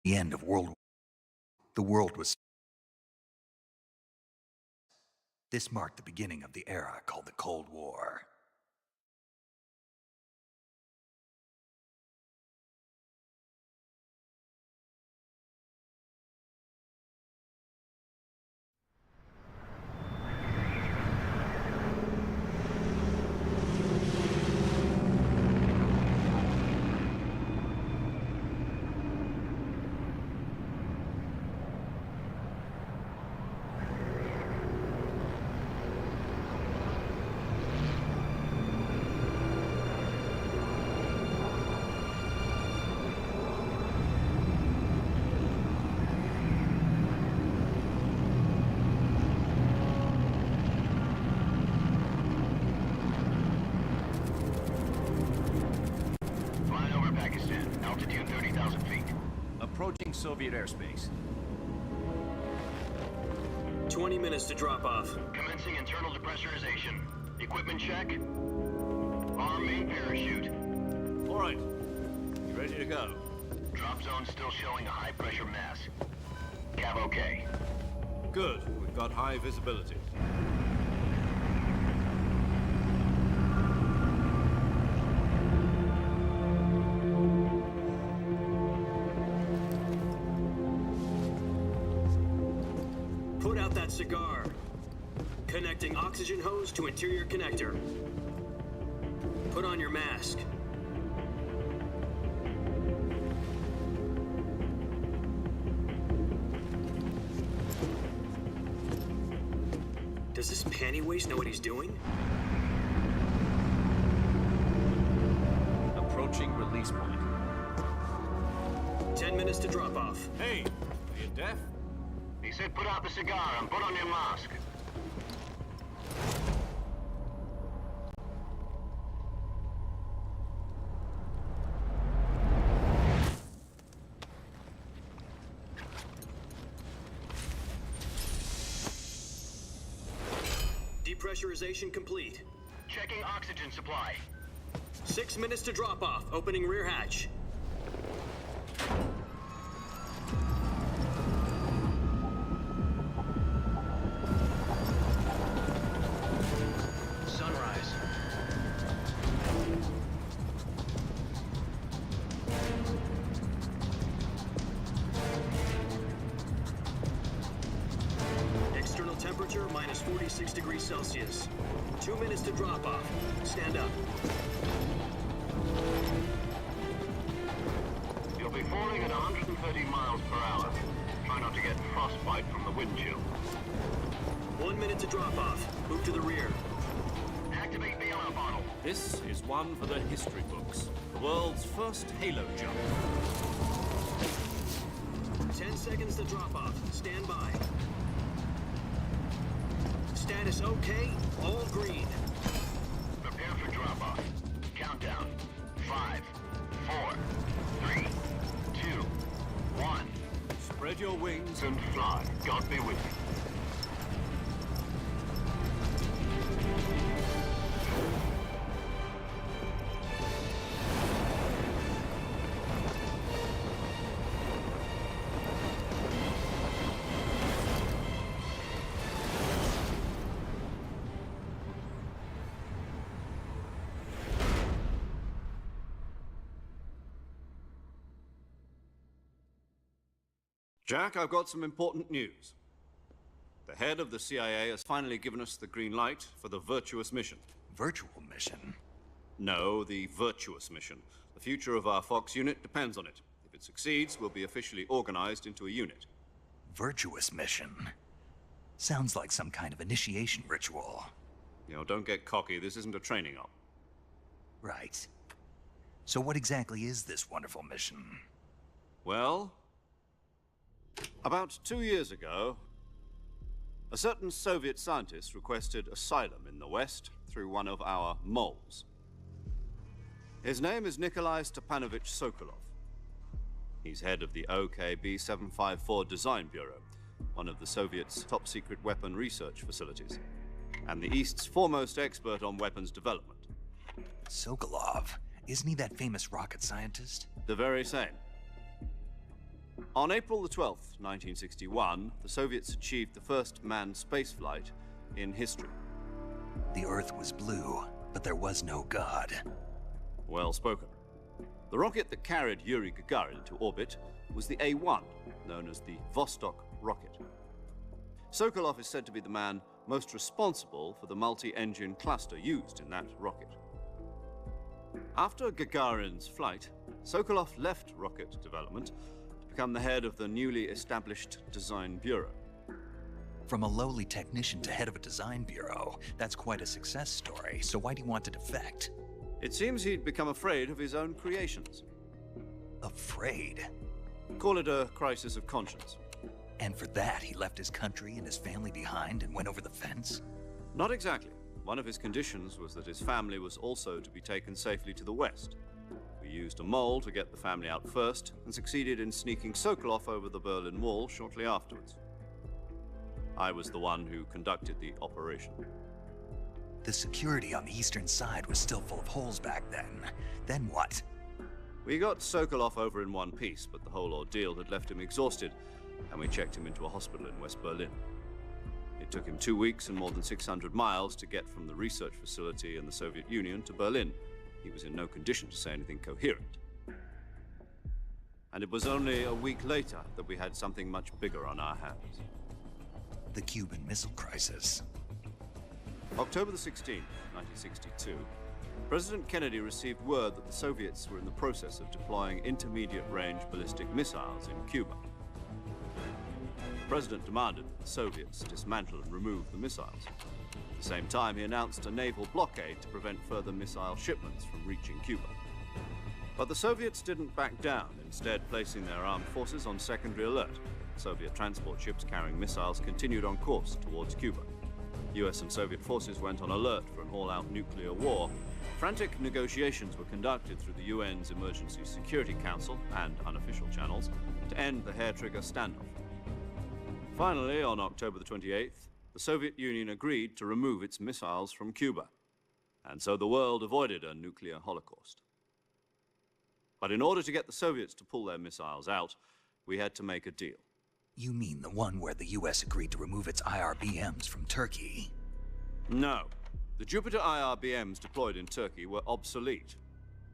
The end of World War. The world was. This marked the beginning of the era called the Cold War. Approaching Soviet airspace. 20 minutes to drop off. Commencing internal depressurization. Equipment check. Arm main parachute. All right. You ready to go? Drop zone still showing a high pressure mass. Cav okay. Good. We've got high visibility. Put out that cigar. Connecting oxygen hose to interior connector. Put on your mask. Does this panty waste know what he's doing? Approaching release point. 10 minutes to drop off. Hey, are you deaf? He said put out the cigar and put on your mask. Depressurization complete. Checking oxygen supply. 6 minutes to drop off. Opening rear hatch. Sunrise. External temperature minus 46 degrees Celsius. 2 minutes to drop off. Stand up. You'll be falling at 130 miles per hour. Try not to get frostbite from the wind chill. 1 minute to drop off. Move to the rear. Activate the yellow bottle. This is one for the history books. The world's first halo jump. 10 seconds to drop off. Stand by. Status okay. All green. Prepare for drop off. Countdown. 5, 4, 3, 2, 1. Spread your wings And fly. God be with you. Jack, I've got some important news. The head of the CIA has finally given us the green light for the virtuous mission. Virtual mission? No, the virtuous mission. The future of our Fox unit depends on it. If it succeeds, we'll be officially organized into a unit. Virtuous mission? Sounds like some kind of initiation ritual. You know, don't get cocky. This isn't a training op. Right. So what exactly is this wonderful mission? Well, about 2 years ago, a certain Soviet scientist requested asylum in the West through one of our moles. His name is Nikolai Stepanovich Sokolov. He's head of the OKB 754 Design Bureau, one of the Soviets' top-secret weapon research facilities, and the East's foremost expert on weapons development. Sokolov? Isn't he that famous rocket scientist? The very same. On April the 12th, 1961, the Soviets achieved the first manned spaceflight in history. The Earth was blue, but there was no God. Well spoken. The rocket that carried Yuri Gagarin to orbit was the A-1, known as the Vostok rocket. Sokolov is said to be the man most responsible for the multi-engine cluster used in that rocket. After Gagarin's flight, Sokolov left rocket development to become the head of the newly established Design Bureau. From a lowly technician to head of a design bureau, that's quite a success story, so why'd he want to defect? It seems he'd become afraid of his own creations. Afraid? Call it a crisis of conscience. And for that, he left his country and his family behind and went over the fence? Not exactly. One of his conditions was that his family was also to be taken safely to the west. We used a mole to get the family out first and succeeded in sneaking Sokolov over the Berlin Wall shortly afterwards. I was the one who conducted the operation. The security on the eastern side was still full of holes back then. Then what? We got Sokolov over in one piece, but the whole ordeal had left him exhausted, and we checked him into a hospital in West Berlin. It took him 2 weeks and more than 600 miles to get from the research facility in the Soviet Union to Berlin. He was in no condition to say anything coherent. And it was only a week later that we had something much bigger on our hands. The Cuban Missile Crisis. October the 16th, 1962, President Kennedy received word that the Soviets were in the process of deploying intermediate-range ballistic missiles in Cuba. The President demanded that the Soviets dismantle and remove the missiles. At the same time, he announced a naval blockade to prevent further missile shipments from reaching Cuba. But the Soviets didn't back down, instead placing their armed forces on secondary alert. Soviet transport ships carrying missiles continued on course towards Cuba. US and Soviet forces went on alert for an all-out nuclear war. Frantic negotiations were conducted through the UN's Emergency Security Council and unofficial channels to end the hair-trigger standoff. Finally, on October the 28th, the Soviet Union agreed to remove its missiles from Cuba, and so the world avoided a nuclear holocaust. But in order to get the Soviets to pull their missiles out, we had to make a deal. You mean the one where the US agreed to remove its IRBMs from Turkey? No. The Jupiter IRBMs deployed in Turkey were obsolete,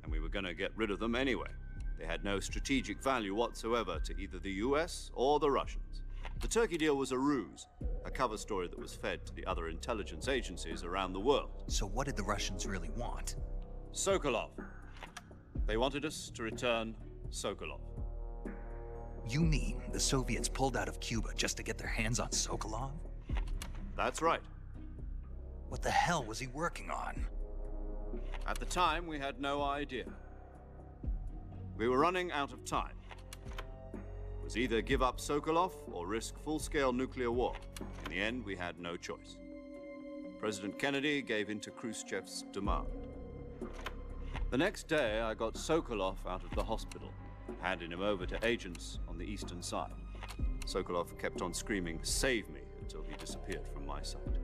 and we were going to get rid of them anyway. They had no strategic value whatsoever to either the US or the Russians. The Turkey deal was a ruse, a cover story that was fed to the other intelligence agencies around the world. So what did the Russians really want? Sokolov. They wanted us to return Sokolov. You mean the Soviets pulled out of Cuba just to get their hands on Sokolov? That's right. What the hell was he working on? At the time, we had no idea. We were running out of time. It was either give up Sokolov or risk full-scale nuclear war. In the end, we had no choice. President Kennedy gave in to Khrushchev's demand. The next day, I got Sokolov out of the hospital, handing him over to agents on the eastern side. Sokolov kept on screaming, "Save me," until he disappeared from my sight.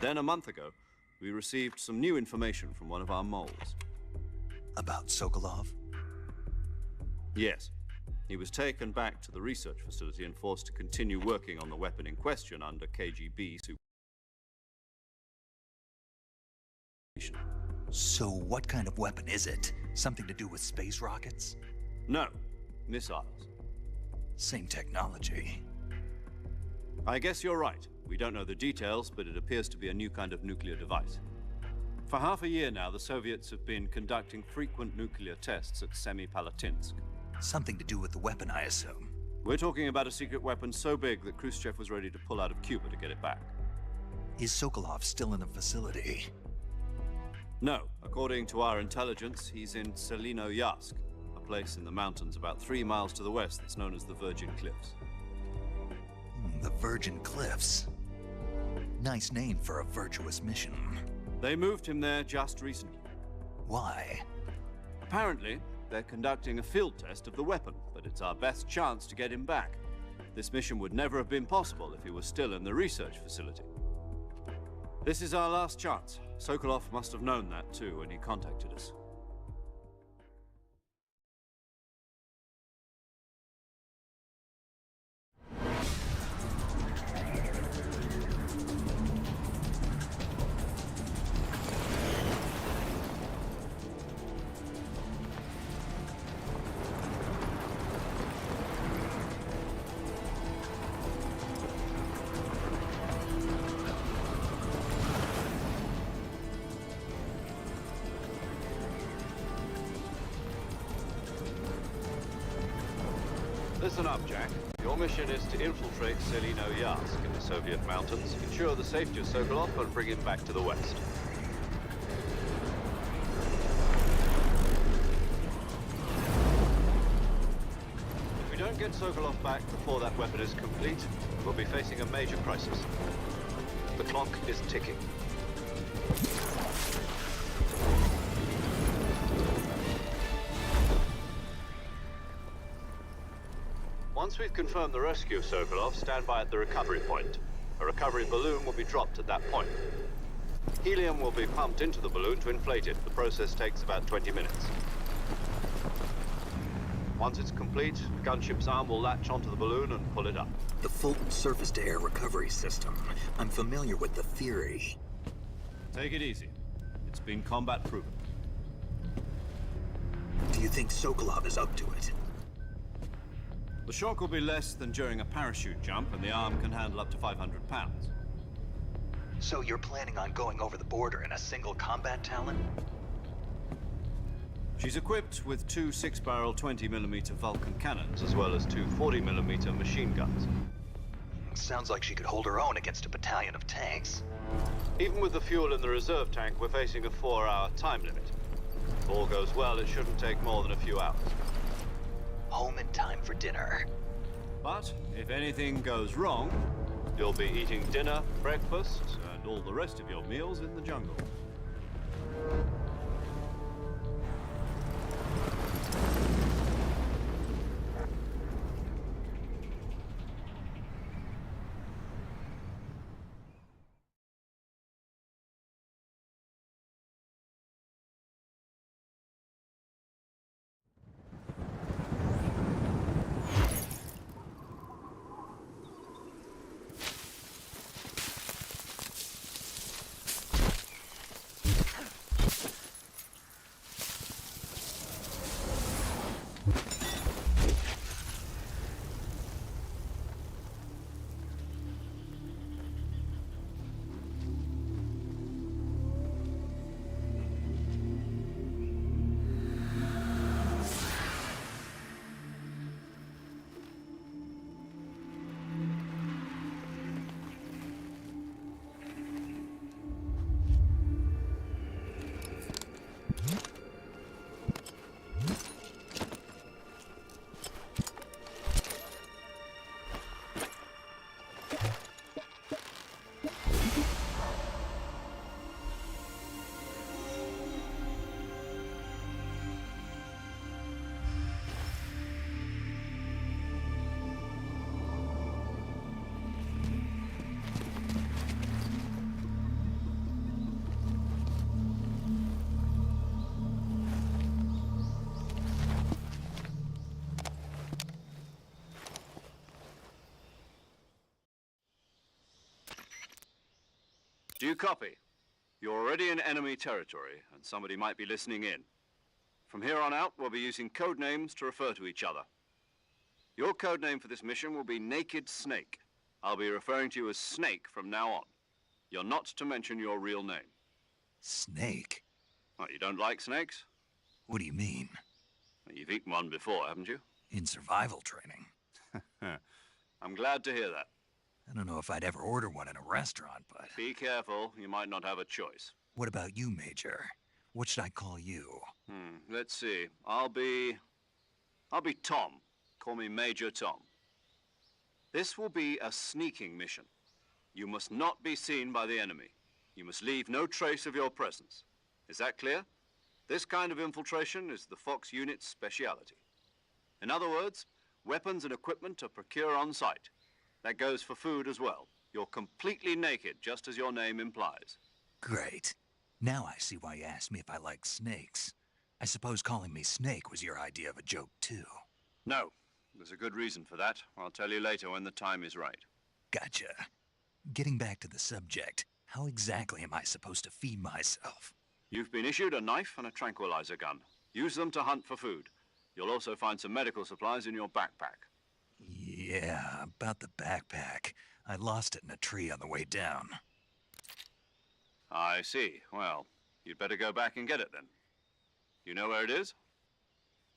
Then a month ago, we received some new information from one of our moles. About Sokolov? Yes. He was taken back to the research facility and forced to continue working on the weapon in question under KGB supervision. So what kind of weapon is it? Something to do with space rockets? No, missiles. Same technology. I guess you're right. We don't know the details, but it appears to be a new kind of nuclear device. For half a year now, the Soviets have been conducting frequent nuclear tests at Semipalatinsk. Something to do with the weapon, I assume. We're talking about a secret weapon so big that Khrushchev was ready to pull out of Cuba to get it back. Is Sokolov still in the facility? No. According to our intelligence, he's in Selinoyarsk, a place in the mountains about 3 miles to the west that's known as the Virgin Cliffs. The Virgin Cliffs. Nice name for a virtuous mission. They moved him there just recently. Why? Apparently, they're conducting a field test of the weapon, but it's our best chance to get him back. This mission would never have been possible if he was still in the research facility. This is our last chance. Sokolov must have known that too when he contacted us. Listen up, Jack. Your mission is to infiltrate Selino Yask in the Soviet mountains, ensure the safety of Sokolov, and bring him back to the West. If we don't get Sokolov back before that weapon is complete, we'll be facing a major crisis. The clock is ticking. Once we've confirmed the rescue of Sokolov, stand by at the recovery point. A recovery balloon will be dropped at that point. Helium will be pumped into the balloon to inflate it. The process takes about 20 minutes. Once it's complete, the gunship's arm will latch onto the balloon and pull it up. The Fulton surface-to-air recovery system. I'm familiar with the theory. Take it easy. It's been combat proven. Do you think Sokolov is up to it? The shock will be less than during a parachute jump, and the arm can handle up to 500 pounds. So you're planning on going over the border in a single combat Talon? She's equipped with two 6-barrel 20mm Vulcan cannons, as well as two 40mm machine guns. Sounds like she could hold her own against a battalion of tanks. Even with the fuel in the reserve tank, we're facing a 4-hour time limit. If all goes well, it shouldn't take more than a few hours. Home in time for dinner. But if anything goes wrong, you'll be eating dinner, breakfast, and all the rest of your meals in the jungle. Do you copy? You're already in enemy territory, and somebody might be listening in. From here on out, we'll be using code names to refer to each other. Your code name for this mission will be Naked Snake. I'll be referring to you as Snake from now on. You're not to mention your real name. Snake? What, you don't like snakes? What do you mean? Well, you've eaten one before, haven't you? In survival training. I'm glad to hear that. I don't know if I'd ever order one in a restaurant, but... Be careful, you might not have a choice. What about you, Major? What should I call you? Let's see. I'll be Tom. Call me Major Tom. This will be a sneaking mission. You must not be seen by the enemy. You must leave no trace of your presence. Is that clear? This kind of infiltration is the Fox unit's speciality. In other words, weapons and equipment are procured on site. That goes for food as well. You're completely naked, just as your name implies. Great. Now I see why you asked me if I like snakes. I suppose calling me Snake was your idea of a joke, too. No. There's a good reason for that. I'll tell you later when the time is right. Gotcha. Getting back to the subject, how exactly am I supposed to feed myself? You've been issued a knife and a tranquilizer gun. Use them to hunt for food. You'll also find some medical supplies in your backpack. Yeah, about the backpack. I lost it in a tree on the way down. I see. Well, you'd better go back and get it then. You know where it is?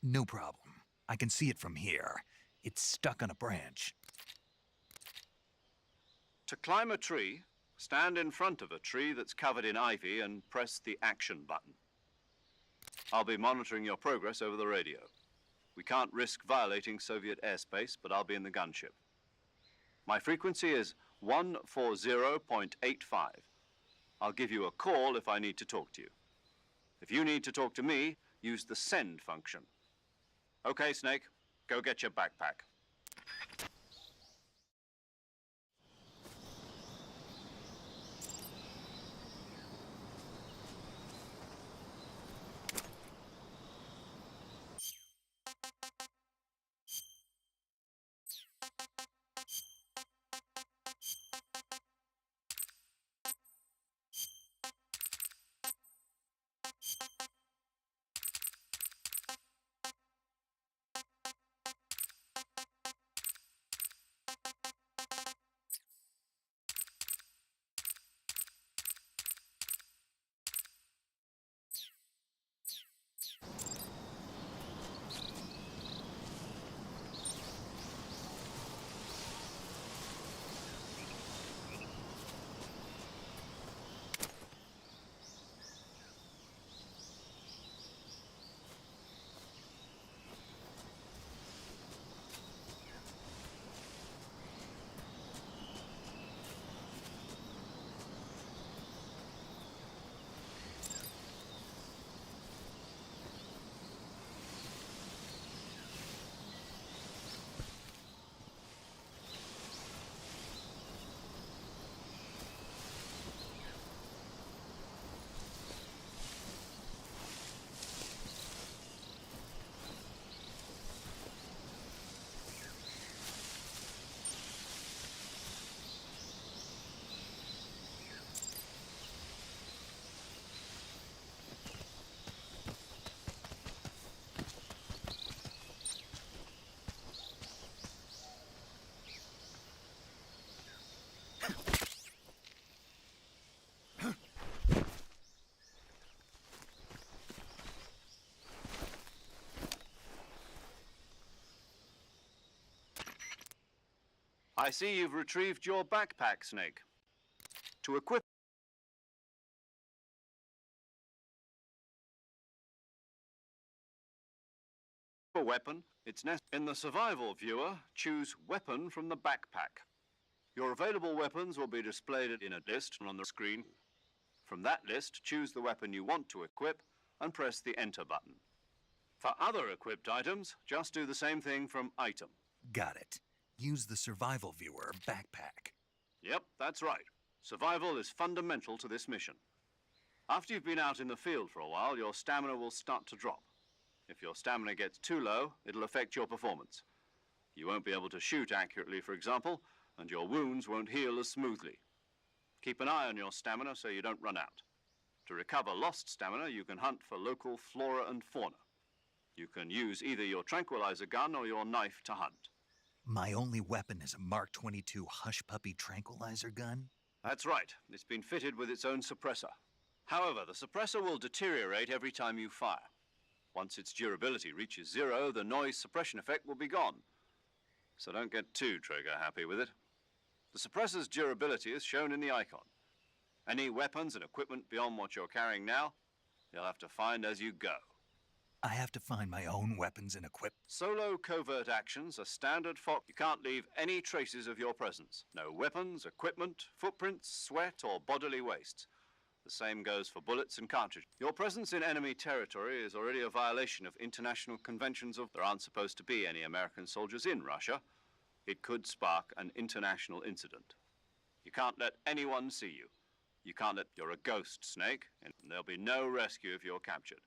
No problem. I can see it from here. It's stuck on a branch. To climb a tree, stand in front of a tree that's covered in ivy and press the action button. I'll be monitoring your progress over the radio. We can't risk violating Soviet airspace, but I'll be in the gunship. My frequency is 140.85. I'll give you a call if I need to talk to you. If you need to talk to me, use the send function. Okay, Snake, go get your backpack. I see you've retrieved your backpack, Snake. To equip a weapon, it's necessary. In the survival viewer, choose Weapon from the backpack. Your available weapons will be displayed in a list on the screen. From that list, choose the weapon you want to equip and press the Enter button. For other equipped items, just do the same thing from Item. Got it. Use the survival viewer backpack. Yep, that's right. Survival is fundamental to this mission. After you've been out in the field for a while, your stamina will start to drop. If your stamina gets too low, it'll affect your performance. You won't be able to shoot accurately, for example, and your wounds won't heal as smoothly. Keep an eye on your stamina so you don't run out. To recover lost stamina, you can hunt for local flora and fauna. You can use either your tranquilizer gun or your knife to hunt. My only weapon is a Mark 22 Hush Puppy tranquilizer gun? That's right. It's been fitted with its own suppressor. However, the suppressor will deteriorate every time you fire. Once its durability reaches 0, the noise suppression effect will be gone. So don't get too trigger-happy with it. The suppressor's durability is shown in the icon. Any weapons and equipment beyond what you're carrying now, you'll have to find as you go. I have to find my own weapons and equip. Solo covert actions are standard for... You can't leave any traces of your presence. No weapons, equipment, footprints, sweat, or bodily waste. The same goes for bullets and cartridges. Your presence in enemy territory is already a violation of international conventions of... There aren't supposed to be any American soldiers in Russia. It could spark an international incident. You can't let anyone see you. You can't let... You're a ghost, Snake, and there'll be no rescue if you're captured.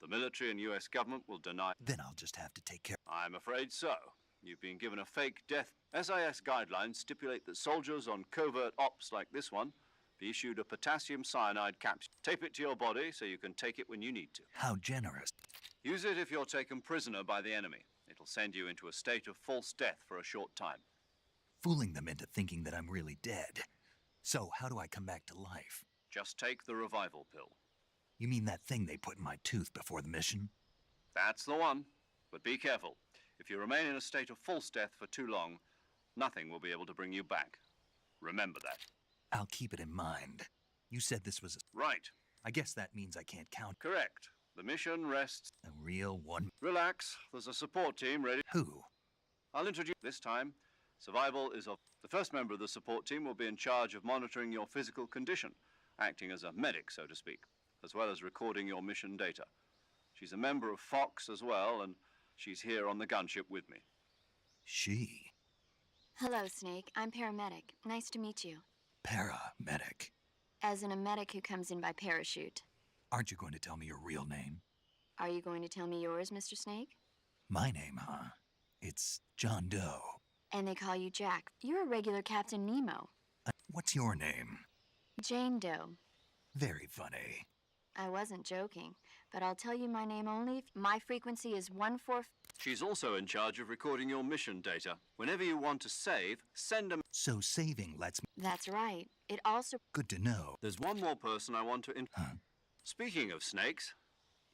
The military and US government will deny... Then I'll just have to take care... I'm afraid so. You've been given a fake death. SIS guidelines stipulate that soldiers on covert ops like this one be issued a potassium cyanide capsule. Tape it to your body so you can take it when you need to. How generous. Use it if you're taken prisoner by the enemy. It'll send you into a state of false death for a short time. Fooling them into thinking that I'm really dead. So how do I come back to life? Just take the revival pill. You mean that thing they put in my tooth before the mission? That's the one. But be careful. If you remain in a state of false death for too long, nothing will be able to bring you back. Remember that. I'll keep it in mind. You said this was Right. I guess that means I can't count. Correct. The mission rests... A real one. Relax. There's a support team ready. Who? I'll introduce... This time, survival is of... The first member of the support team will be in charge of monitoring your physical condition, acting as a medic, so to speak, as well as recording your mission data. She's a member of Fox as well, and she's here on the gunship with me. She? Hello, Snake. I'm paramedic. Nice to meet you. Paramedic. As in a medic who comes in by parachute. Aren't you going to tell me your real name? Are you going to tell me yours, Mr. Snake? My name, huh? It's John Doe. And they call you Jack. You're a regular Captain Nemo. What's your name? Jane Doe. Very funny. I wasn't joking, but I'll tell you my name only if my frequency is 14... She's also in charge of recording your mission data. Whenever you want to save, send them. So saving lets me... That's right. It also... Good to know. There's one more person I want to... Huh? Speaking of snakes,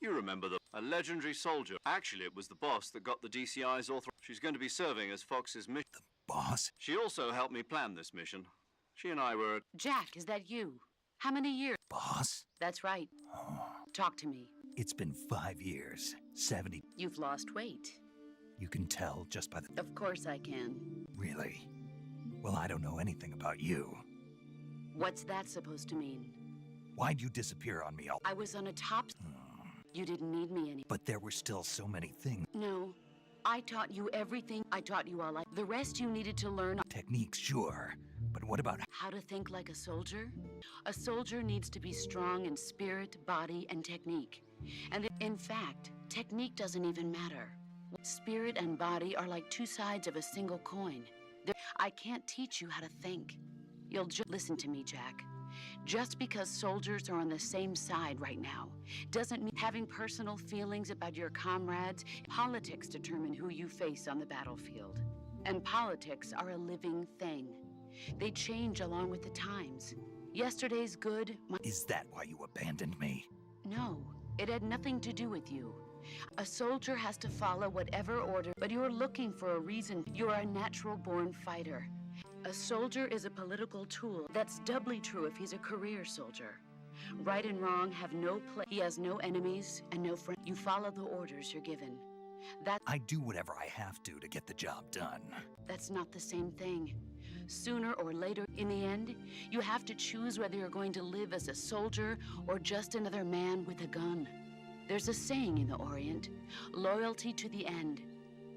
you remember a legendary soldier. Actually, it was the boss that got the DCI's author. She's going to be serving as Fox's mission. The boss? She also helped me plan this mission. She and I were... Jack, is that you? How many years? Boss? That's right. Talk to me. It's been 5 years. 70. You've lost weight. You can tell just by the... Of course I can. Really? Well, I don't know anything about you. What's that supposed to mean? Why'd you disappear on me all... I was on a top... You didn't need me any... But there were still so many things. No. I taught you everything. I taught you all the rest you needed to learn... Techniques, sure. But what about... How to think like a soldier? A soldier needs to be strong in spirit, body, and technique. And in fact, technique doesn't even matter. Spirit and body are like two sides of a single coin. I can't teach you how to think. You'll just... Listen to me, Jack. Just because soldiers are on the same side right now doesn't mean having personal feelings about your comrades. Politics determine who you face on the battlefield. And politics are a living thing. They change along with the times. Yesterday's good... Is that why you abandoned me? No, it had nothing to do with you. A soldier has to follow whatever order, but you're looking for a reason. You're a natural-born fighter. A soldier is a political tool. That's doubly true if he's a career soldier. Right and wrong have no place. He has no enemies and no friends. You follow the orders you're given. I do whatever I have to get the job done. That's not the same thing. Sooner or later, in the end, you have to choose whether you're going to live as a soldier or just another man with a gun. There's a saying in the Orient, loyalty to the end.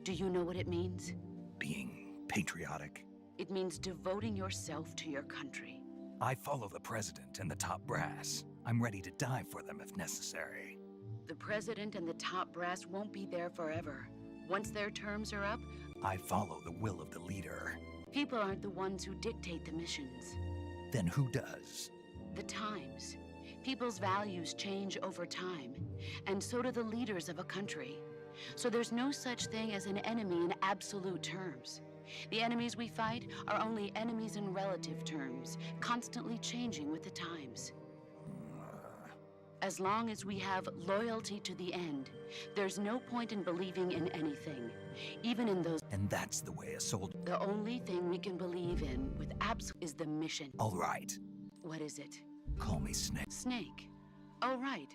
Do you know what it means? Being patriotic. It means devoting yourself to your country. I follow the president and the top brass. I'm ready to die for them if necessary. The president and the top brass won't be there forever. Once their terms are up, I follow the will of the leader. People aren't the ones who dictate the missions. Then who does? The times. People's values change over time, and so do the leaders of a country. So there's no such thing as an enemy in absolute terms. The enemies we fight are only enemies in relative terms, constantly changing with the times. As long as we have loyalty to the end, there's no point in believing in anything, even in those... And that's the way a soldier... The only thing we can believe in with is the mission. All right. What is it? Call me Snake. Snake. Oh, right.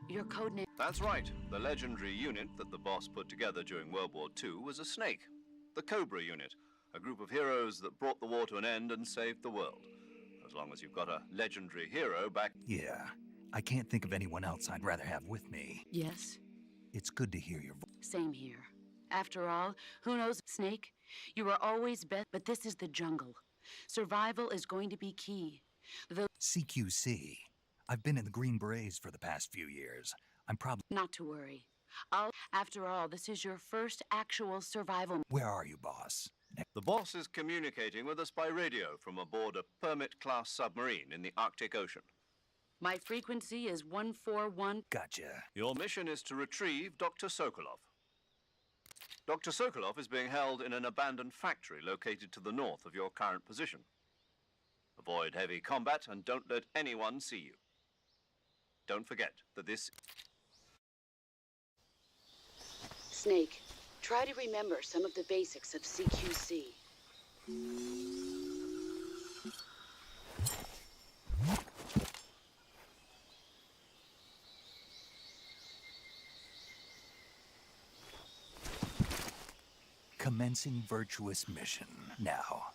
Your codename... That's right. The legendary unit that the boss put together during World War II was a snake. The Cobra unit. A group of heroes that brought the war to an end and saved the world. As long as you've got a legendary hero back... Yeah. I can't think of anyone else I'd rather have with me. Yes? It's good to hear your voice. Same here. After all, who knows, Snake? You are always best, but this is the jungle. Survival is going to be key. CQC. I've been in the Green Berets for the past few years. I'm probably... Not to worry. After all, this is your first actual survival... Where are you, boss? The boss is communicating with us by radio from aboard a Permit-class submarine in the Arctic Ocean. My frequency is 141... Gotcha. Your mission is to retrieve Dr. Sokolov. Dr. Sokolov is being held in an abandoned factory located to the north of your current position. Avoid heavy combat and don't let anyone see you. Don't forget that this... Snake, Try to remember some of the basics of CQC. Commencing virtuous mission now.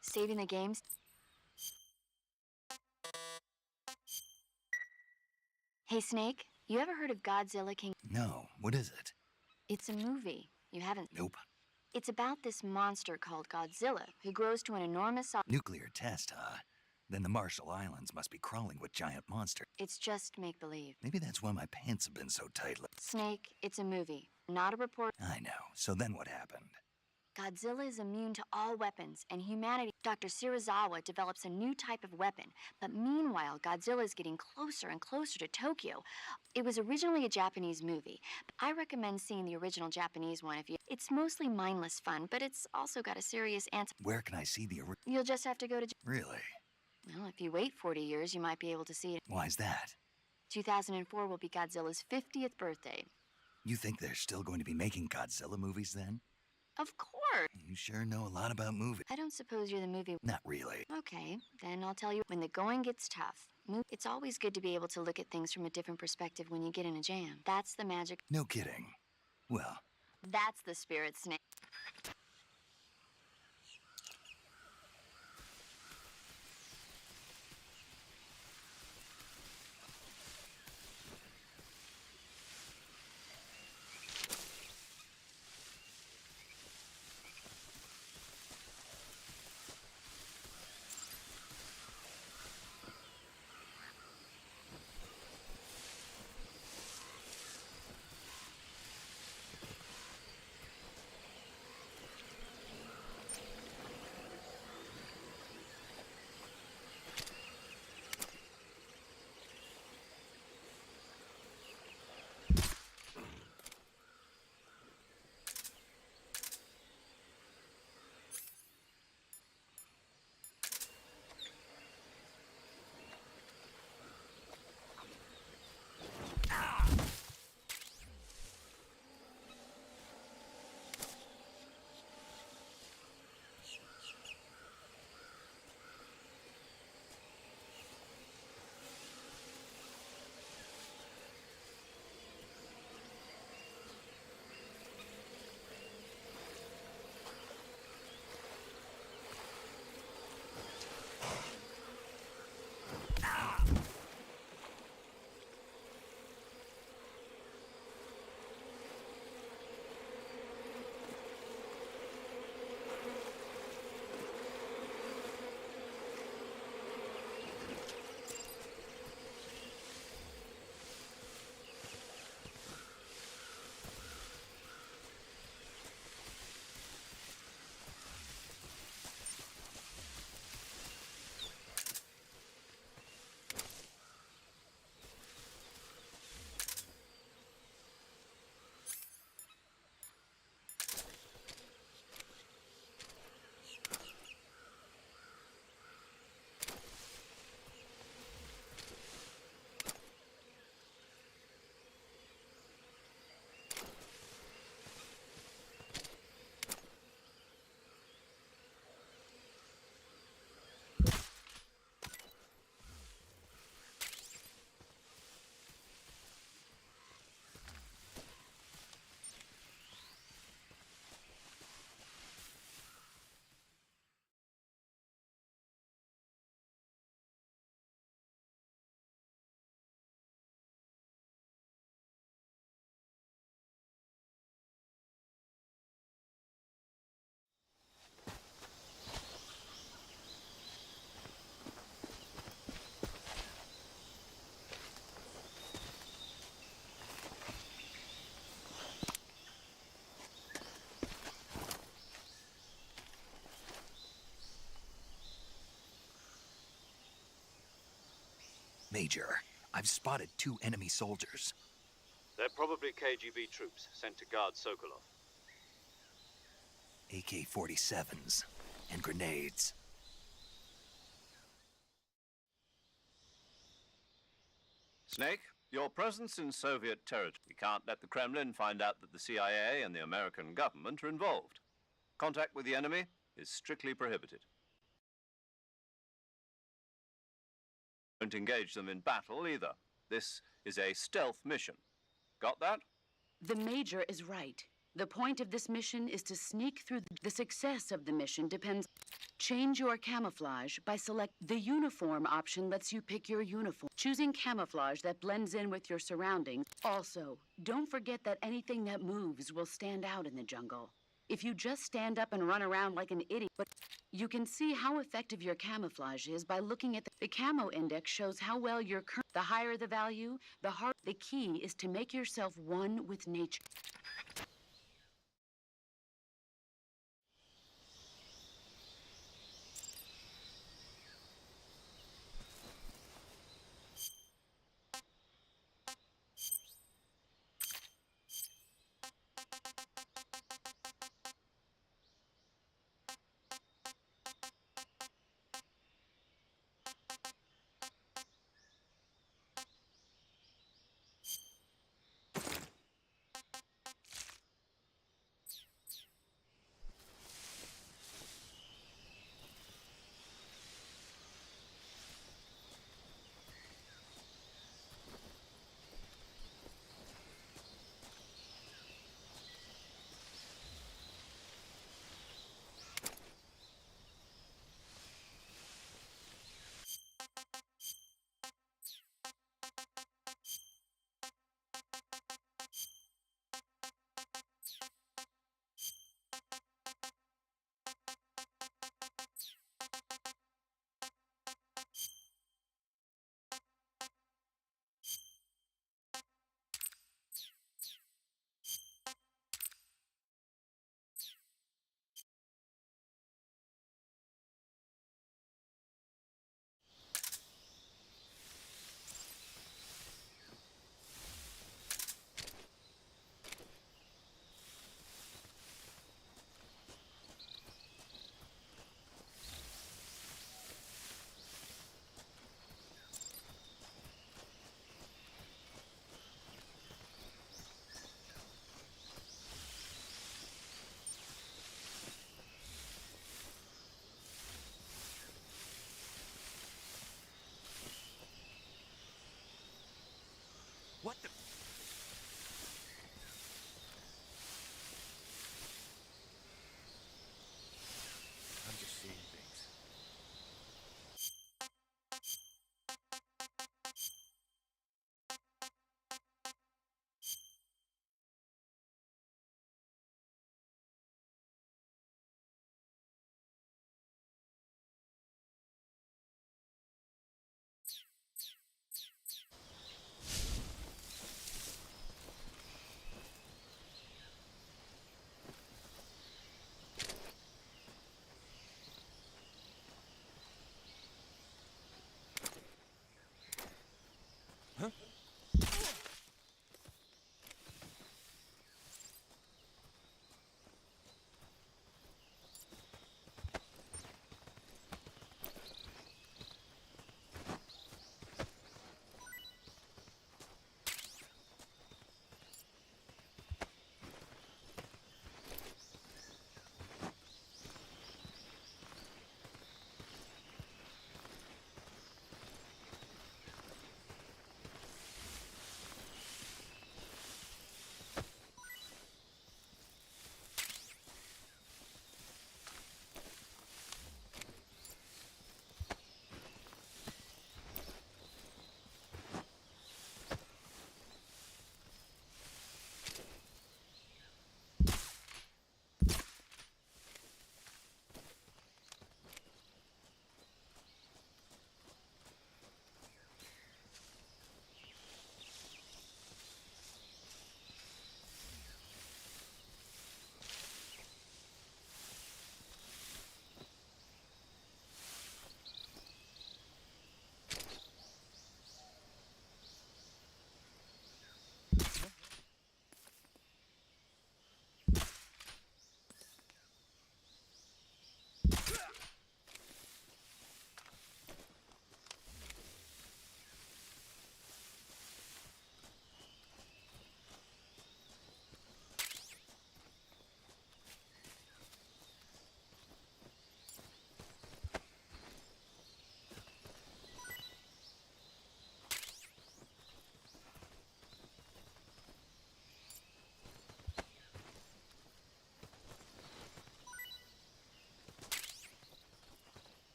Saving the games. Hey, Snake, you ever heard of Godzilla King? No, what is it? It's a movie. You haven't? Nope. It's about this monster called Godzilla who grows to an enormous size. Nuclear test, huh? Then the Marshall Islands must be crawling with giant monsters. It's just make-believe. Maybe that's why my pants have been so tight. Snake, it's a movie, not a report. I know. So then what happened? Godzilla is immune to all weapons, and humanity. Dr. Shirazawa develops a new type of weapon, but meanwhile, Godzilla is getting closer and closer to Tokyo. It was originally a Japanese movie. I recommend seeing the original Japanese one if you. It's mostly mindless fun, but it's also got a serious answer. Where can I see the You'll just have to go to. Really? Well, if you wait 40 years, you might be able to see it. Why's that? 2004 will be Godzilla's 50th birthday. You think they're still going to be making Godzilla movies then? Of course. You sure know a lot about movies. I don't suppose you're the movie. Not really. Okay, then I'll tell you. When the going gets tough, it's always good to be able to look at things from a different perspective when you get in a jam. That's the magic. No kidding. Well, That's the spirit, Snake. Major, I've spotted 2 enemy soldiers. They're probably KGB troops sent to guard Sokolov. AK-47s and grenades. Snake, your presence in Soviet territory. We can't let the Kremlin find out that the CIA and the American government are involved. Contact with the enemy is strictly prohibited. Don't engage them in battle either. This is a stealth mission. Got that? The Major is right. The point of this mission is to sneak through. The success of the mission depends. Change your camouflage by select. The uniform option lets you pick your uniform. Choosing camouflage that blends in with your surroundings. Also, don't forget that anything that moves will stand out in the jungle. If you just stand up and run around like an idiot, but you can see how effective your camouflage is by looking at the camo index shows how well you're the higher the value, the harder. The key is to make yourself one with nature.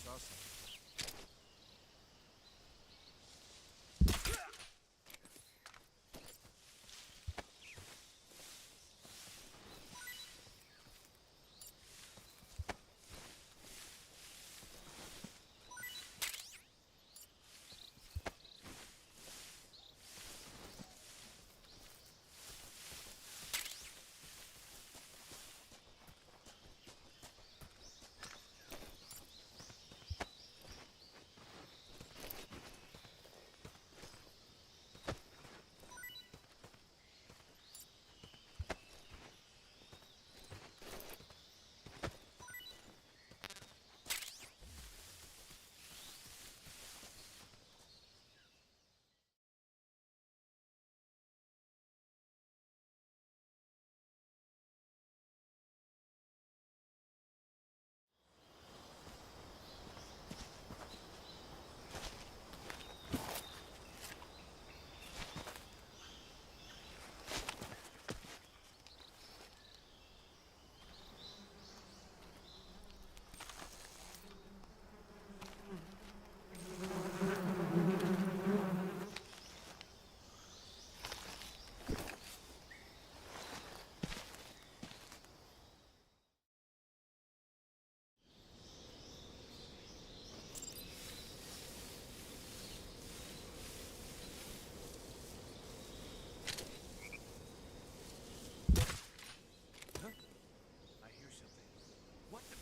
saw something. I hear something. What the?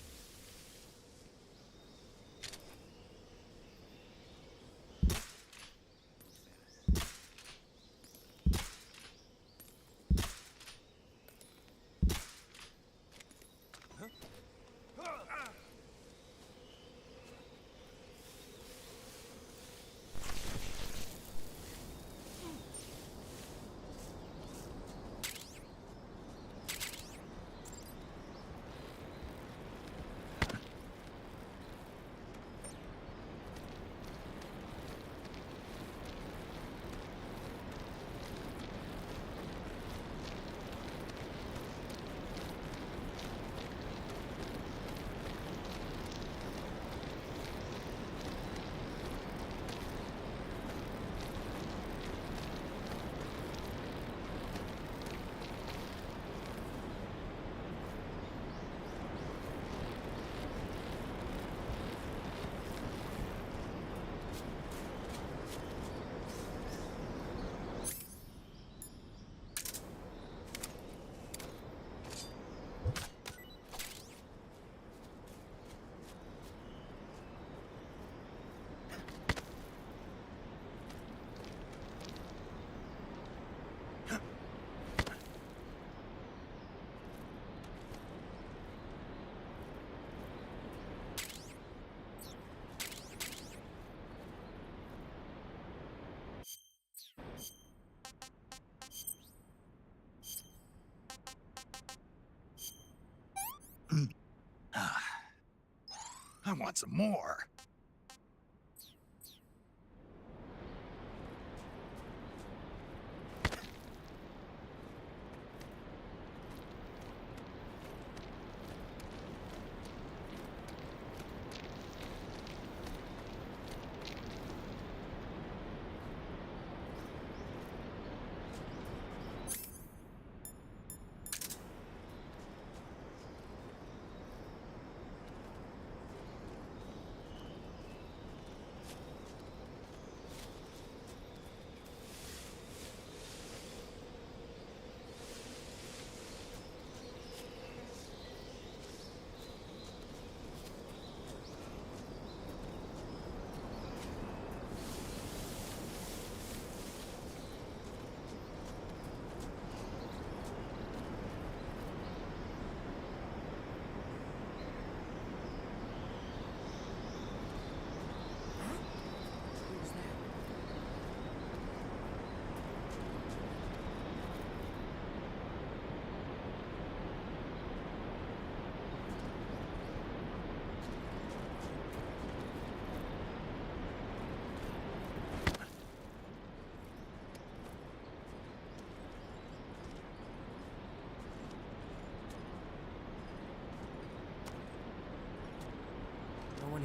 I want some more.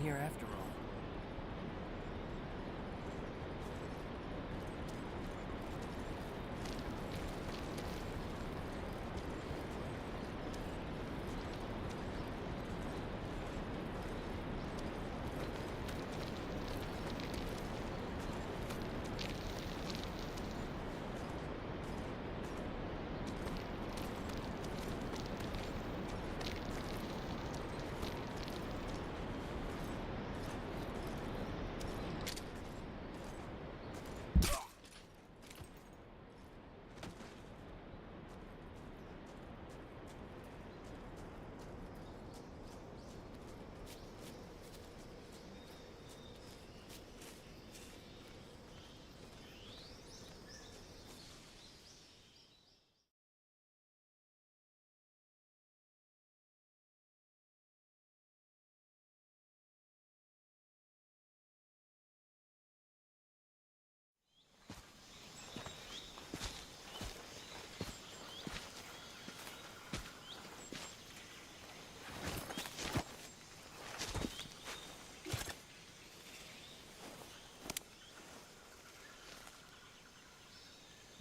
here after all.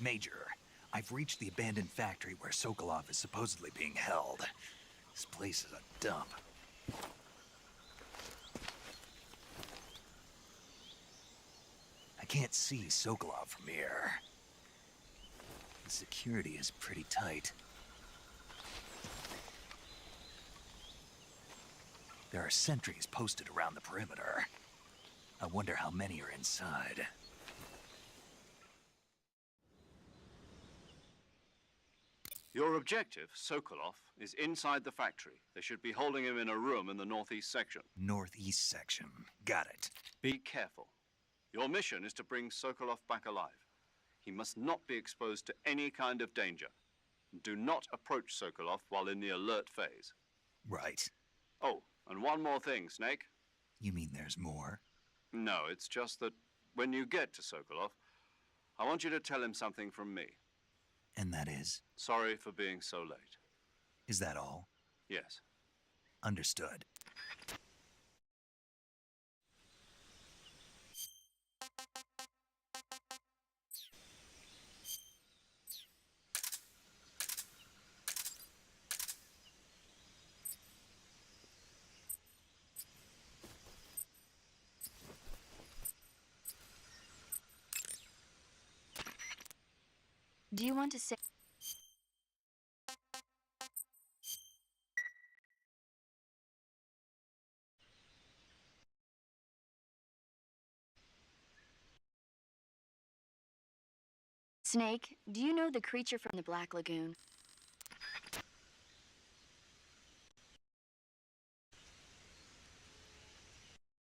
Major, I've reached the abandoned factory where Sokolov is supposedly being held. This place is a dump. I can't see Sokolov from here. The security is pretty tight. There are sentries posted around the perimeter. I wonder how many are inside. Your objective, Sokolov, is inside the factory. They should be holding him in a room in the northeast section. Northeast section. Got it. Be careful. Your mission is to bring Sokolov back alive. He must not be exposed to any kind of danger. Do not approach Sokolov while in the alert phase. Right. Oh, and one more thing, Snake. You mean there's more? No, it's just that when you get to Sokolov, I want you to tell him something from me. And that is? Sorry for being so late. Is that all? Yes. Understood. Do you want to say? Snake, do you know the creature from the Black Lagoon?